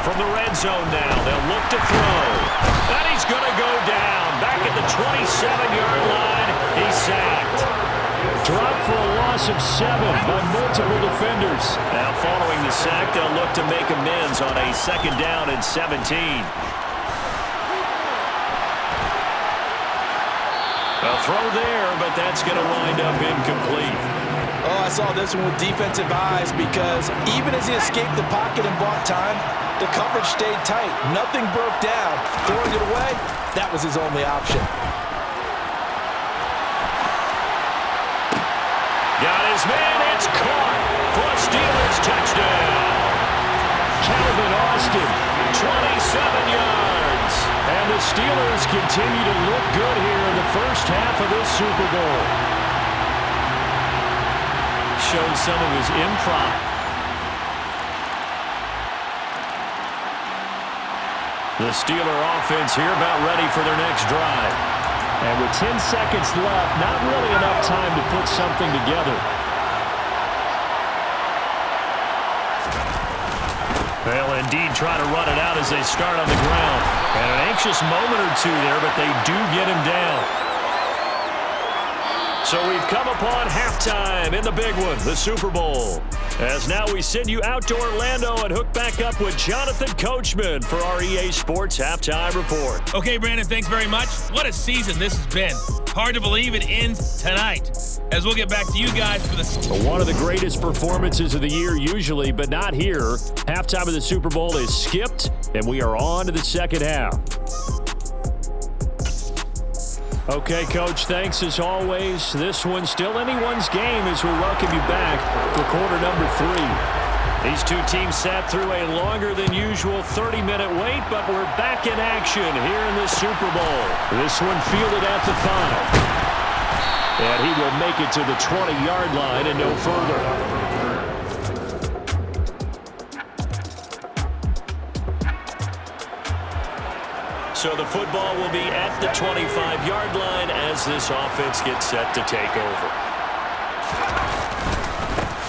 From the red zone now, they'll look to throw. And he's going to go down. Back at the 27-yard line, he's sacked. Dropped for a loss of 7 by multiple defenders. Now following the sack, they'll look to make amends on a 2nd down and 17. A throw there, but that's going to wind up incomplete. Oh, I saw this one with defensive eyes because even as he escaped the pocket and bought time, the coverage stayed tight. Nothing broke down. Throwing it away, that was his only option. Got his man, it's caught. Steelers continue to look good here in the first half of this Super Bowl. Shows some of his improv. The Steeler offense here about ready for their next drive. And with 10 seconds left, not really enough time to put something together. They'll indeed try to run it out as they start on the ground. And an anxious moment or two there, but they do get him down. So we've come upon halftime in the big one, the Super Bowl. As now we send you out to Orlando and hook back up with Jonathan Coachman for our EA Sports Halftime Report. Okay, Brandon, thanks very much. What a season this has been. Hard to believe it ends tonight. As we'll get back to you guys for the... One of the greatest performances of the year usually, but not here. Halftime of the Super Bowl is skipped, and we are on to the second half. Okay, Coach, thanks as always. This one's still anyone's game as we welcome you back for quarter number 3. These two teams sat through a longer than usual 30-minute wait, but we're back in action here in the Super Bowl. This one fielded at the 5. And he will make it to the 20-yard line and no further. So the football will be at the 25-yard line as this offense gets set to take over.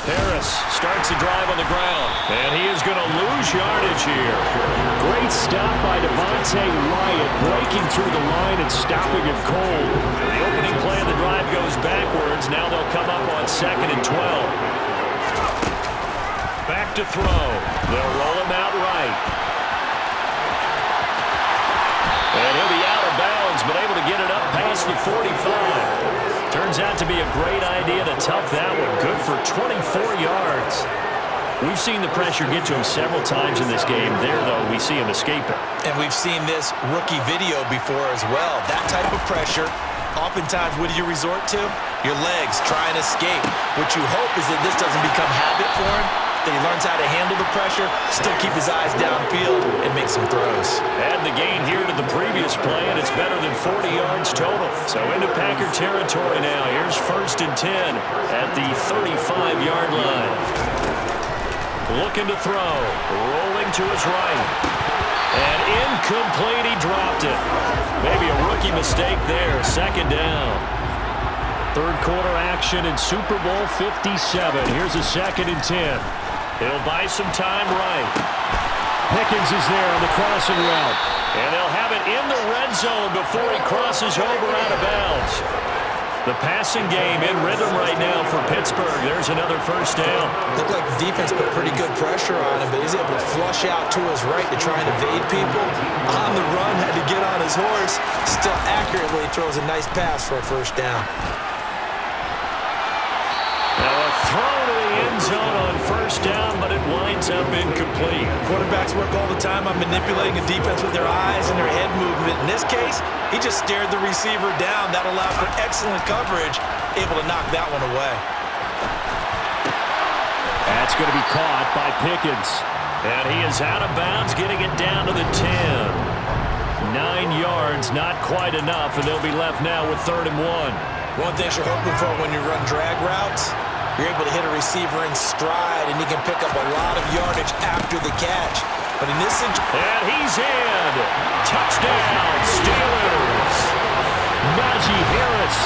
Harris starts the drive on the ground, and he is going to lose yardage here. Great stop by Devontae Wyatt, breaking through the line and stopping him cold. The opening play of the drive goes backwards. Now they'll come up on 2nd and 12. Back to throw. They'll roll him out right. And he'll be out of bounds, but able to get it up past the 45. Turns out to be a great idea to tuck that one. Good for 24 yards. We've seen the pressure get to him several times in this game. There, though, we see him escape it. And we've seen this rookie video before as well. That type of pressure, oftentimes, what do you resort to? Your legs try and escape. What you hope is that this doesn't become habit for him, that he learns how to handle the pressure, still keep his eyes downfield, and make some throws. Add the gain here to the previous play, and it's better than 40 yards total. So into Packer territory now. Here's 1st and 10 at the 35-yard line. Looking to throw. Rolling to his right. And incomplete. He dropped it. Maybe a rookie mistake there. 2nd down. Third quarter action in Super Bowl 57. Here's a 2nd and 10. He'll buy some time right. Pickens is there on the crossing route. And they'll have it in the red zone before he crosses over out of bounds. The passing game in rhythm right now for Pittsburgh. There's another 1st down. Looked like the defense put pretty good pressure on him, but he's able to flush out to his right to try and evade people. On the run, had to get on his horse. Still accurately throws a nice pass for a 1st down. Now a throw to the end zone on 1st down, but it winds up incomplete. Quarterbacks work all the time on manipulating a defense with their eyes and their head movement. In this case, he just stared the receiver down. That allowed for excellent coverage, able to knock that one away. That's going to be caught by Pickens. And he is out of bounds, getting it down to the 10. 9 yards, not quite enough, and they'll be left now with 3rd and 1. One thing you're hoping for when you run drag routes, you're able to hit a receiver in stride, and he can pick up a lot of yardage after the catch. But in this situation... And he's in. Touchdown, Steelers. Najee Harris,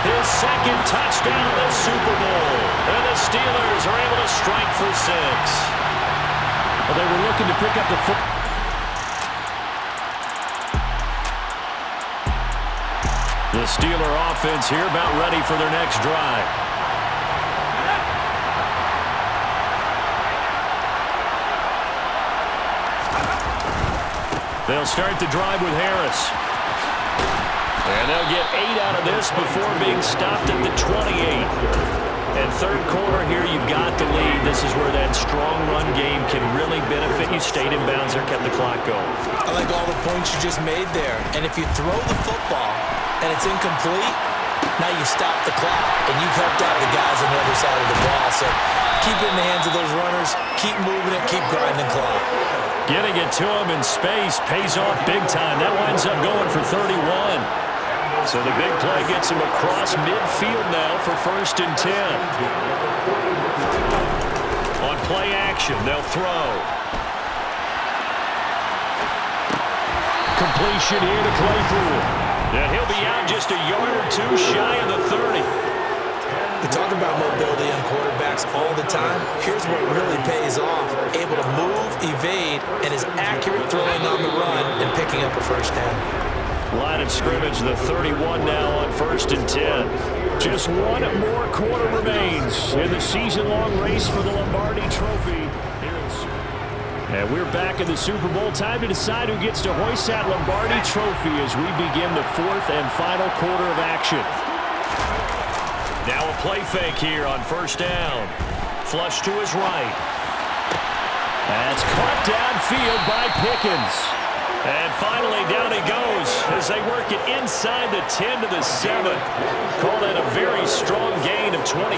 his 2nd touchdown of the Super Bowl. And the Steelers are able to strike for 6. Well, they were looking to pick up the foot. The Steeler offense here about ready for their next drive. They'll start the drive with Harris. And they'll get 8 out of this before being stopped at the 28. And third quarter here, you've got the lead. This is where that strong run game can really benefit you. Stayed in bounds there, kept the clock going. I like all the points you just made there. And if you throw the football and it's incomplete, now you've stopped the clock and you've helped out the guys on the other side of the ball. So keep it in the hands of those runners, keep moving it, keep grinding the clock. Getting it to him in space pays off big time. That winds up going for 31. So the big play gets him across midfield now for 1st and 10. On play action, they'll throw. Completion here to Claypool. And he'll be out just a yard or two shy of the 30. We talk about mobility on quarterbacks all the time. Here's what really pays off. Able to move, evade, and is accurate throwing on the run and picking up a 1st down. Line of scrimmage, the 31 now on 1st and 10. Just one more quarter remains in the season-long race for the Lombardi Trophy. And we're back in the Super Bowl. Time to decide who gets to hoist that Lombardi Trophy as we begin the 4th and final quarter of action. Now a play fake here on 1st down. Flush to his right. That's caught downfield by Pickens. And finally down he goes as they work it inside the 10 to the 7. Call that a very strong gain of 24.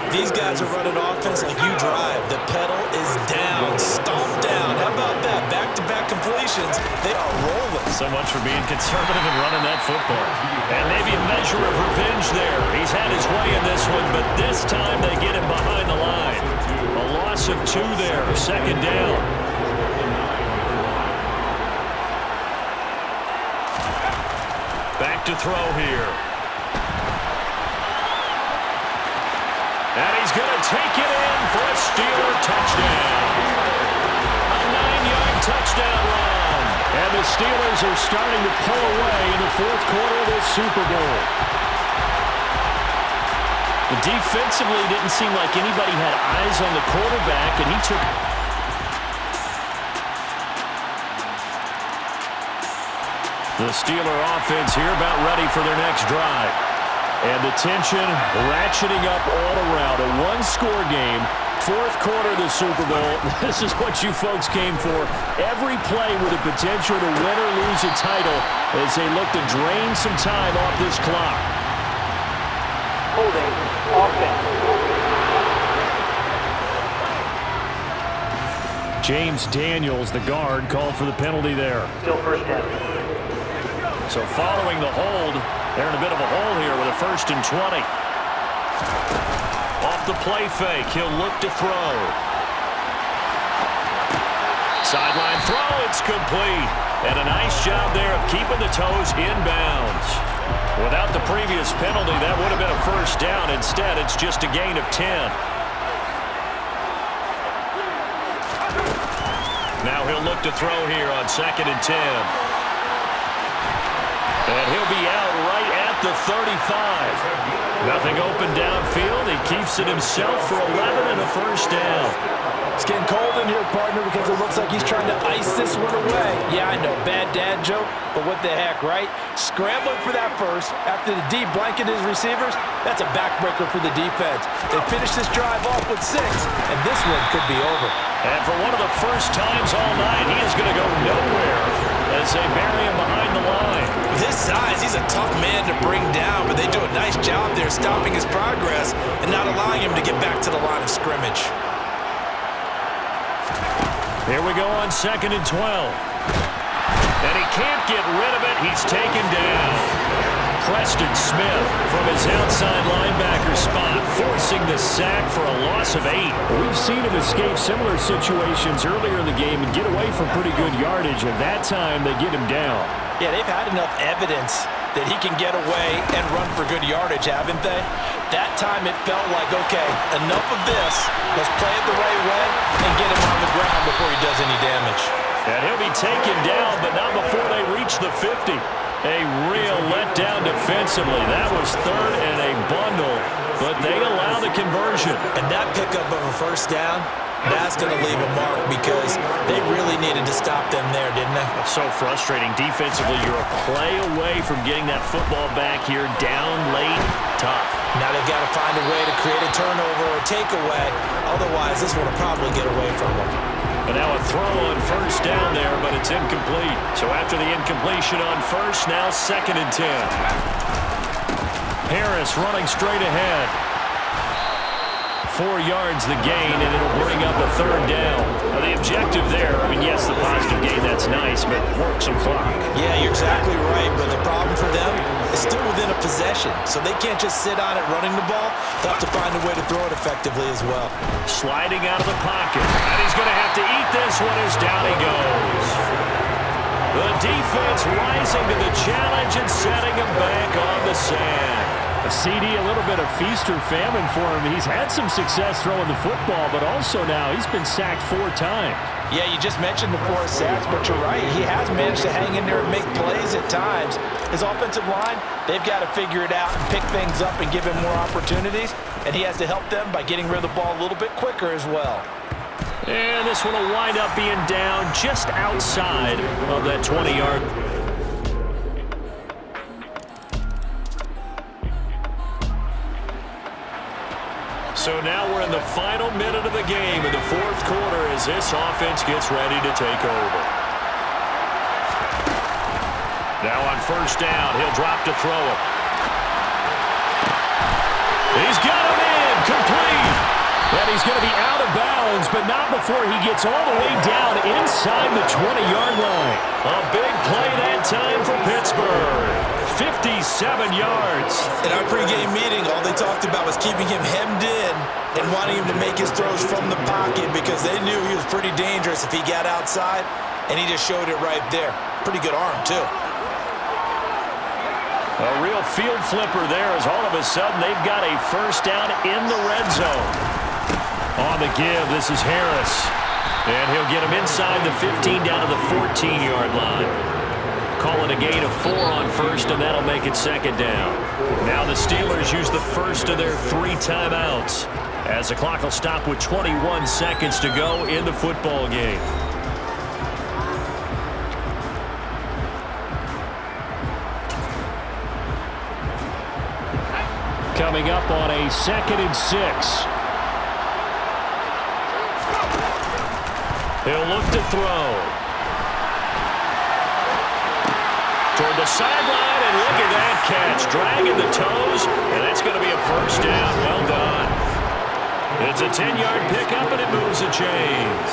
These guys are running offense like you drive. The pedal is down, stomp down. How about that? Back-to-back completions. They are rolling. So much for being conservative and running that football. And maybe a measure of revenge there. He's had his way in this one, but this time they get him behind the line. A loss of 2 there, 2nd down. Back to throw here. And he's going to take it in for a Steeler touchdown. A 9-yard touchdown run. And the Steelers are starting to pull away in the 4th quarter of this Super Bowl. Defensively, didn't seem like anybody had eyes on the quarterback, and he took... The Steeler offense here about ready for their next drive. And the tension ratcheting up all around. A one-score game, 4th quarter of the Super Bowl. This is what you folks came for. Every play with the potential to win or lose a title as they look to drain some time off this clock. Holding offense. James Daniels, the guard, called for the penalty there. Still 1st down. So following the hold, they're in a bit of a hole here with a 1st and 20. Off the play fake, he'll look to throw. Sideline throw, it's complete. And a nice job there of keeping the toes inbounds. Without the previous penalty, that would have been a 1st down. Instead, it's just a gain of 10. Now he'll look to throw here on 2nd and 10. And he'll be out right at the 35. Nothing open downfield. He keeps it himself for 11 and a 1st down. It's getting cold in here, partner, because it looks like he's trying to ice this one away. Yeah, I know, bad dad joke, but what the heck, right? Scrambling for that first after the D blanket his receivers, that's a backbreaker for the defense. They finish this drive off with 6, and this one could be over. And for one of the first times all night, he is going to go nowhere as they bury him behind the line. With his size, he's a tough man to bring down, but they do a nice job there stopping his progress and not allowing him to get back to the line of scrimmage. Here we go on 2nd and 12. And he can't get rid of it. He's taken down. Preston Smith from his outside linebacker spot, forcing the sack for a loss of 8. We've seen him escape similar situations earlier in the game and get away from pretty good yardage. At that time, they get him down. Yeah, they've had enough evidence that he can get away and run for good yardage, haven't they? That time it felt like, okay, enough of this. Let's play it the right way and get him on the ground before he does any damage. And he'll be taken down, but not before they reach the 50. A real letdown defensively. That was 3rd and a bundle, but they allow the conversion. And that pickup of a 1st down, that's going to leave a mark because they really needed to stop them there, didn't they? So frustrating. Defensively, you're a play away from getting that football back here down late. Tough. Now they've got to find a way to create a turnover or a takeaway. Otherwise, this one will probably get away from them. And now a throw on 1st down there, but it's incomplete. So after the incompletion on 1st, now 2nd and 10. Harris running straight ahead. 4 yards the gain, and it'll bring up a 3rd down. Now, the objective there, I mean, yes, the positive gain, that's nice, but work some clock. Yeah, you're exactly right, but the problem for them is still within a possession, so they can't just sit on it running the ball. They'll have to find a way to throw it effectively as well. Sliding out of the pocket, and he's going to have to eat this one as down he goes. The defense rising to the challenge and setting him back on the sack. A CD, a little bit of feast or famine for him. He's had some success throwing the football, but also now he's been sacked 4 times. Yeah, you just mentioned the 4 sacks, but you're right. He has managed to hang in there and make plays at times. His offensive line, they've got to figure it out and pick things up and give him more opportunities, and he has to help them by getting rid of the ball a little bit quicker as well. And this one will wind up being down just outside of that 20-yard. So now we're in the final minute of the game in the 4th quarter as this offense gets ready to take over. Now on 1st down, he'll drop to throw it. He's got him in, complete. And he's going to be out of bounds, but not before he gets all the way down inside the 20-yard line. A big play that time for Pittsburgh. 57 yards. In our pregame meeting, all they talked about was keeping him hemmed in and wanting him to make his throws from the pocket because they knew he was pretty dangerous if he got outside, and he just showed it right there. Pretty good arm, too. A real field flipper there as all of a sudden they've got a 1st down in the red zone. On the give, this is Harris. And he'll get him inside the 15 down to the 14-yard line. Call it a gain of 4 on 1st, and that'll make it 2nd down. Now the Steelers use the first of their 3 timeouts as the clock will stop with 21 seconds to go in the football game. Coming up on a 2nd and 6. He'll look to throw. Toward the sideline, and look at that catch. Dragging the toes, and that's going to be a 1st down. Well done. It's a 10-yard pickup, and it moves the chains.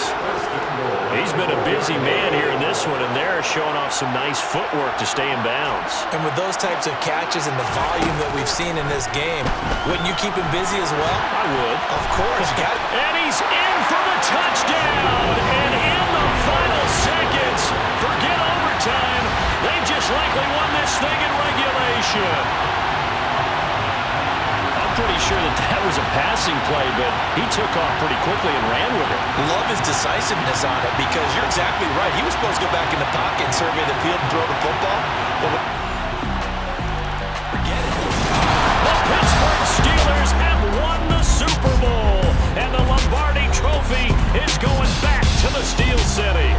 He's been a busy man here in this one, and they're showing off some nice footwork to stay in bounds. And with those types of catches and the volume that we've seen in this game, wouldn't you keep him busy as well? I would. Of course. You got it. And he's in for the touchdown. And in the final seconds, forget overtime. They just likely won this thing in regulation. Pretty sure that was a passing play, but he took off pretty quickly and ran with it. Love his decisiveness on it because you're exactly right. He was supposed to go back in the pocket and survey the field and throw the football. But forget it. The Pittsburgh Steelers have won the Super Bowl, and the Lombardi Trophy is going back to the Steel City.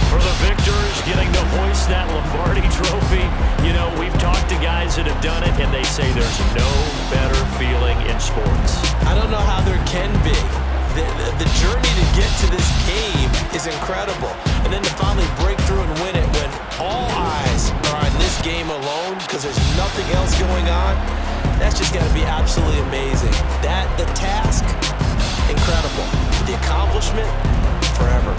For the victors getting to hoist that Lombardi Trophy, you know, we've talked to guys that have done it, and they say there's no better feeling in sports. I don't know how there can be. The journey to get to this game is incredible. And then to finally break through and win it when all eyes are on this game alone because there's nothing else going on, that's just got to be absolutely amazing. The task, incredible. The accomplishment, forever.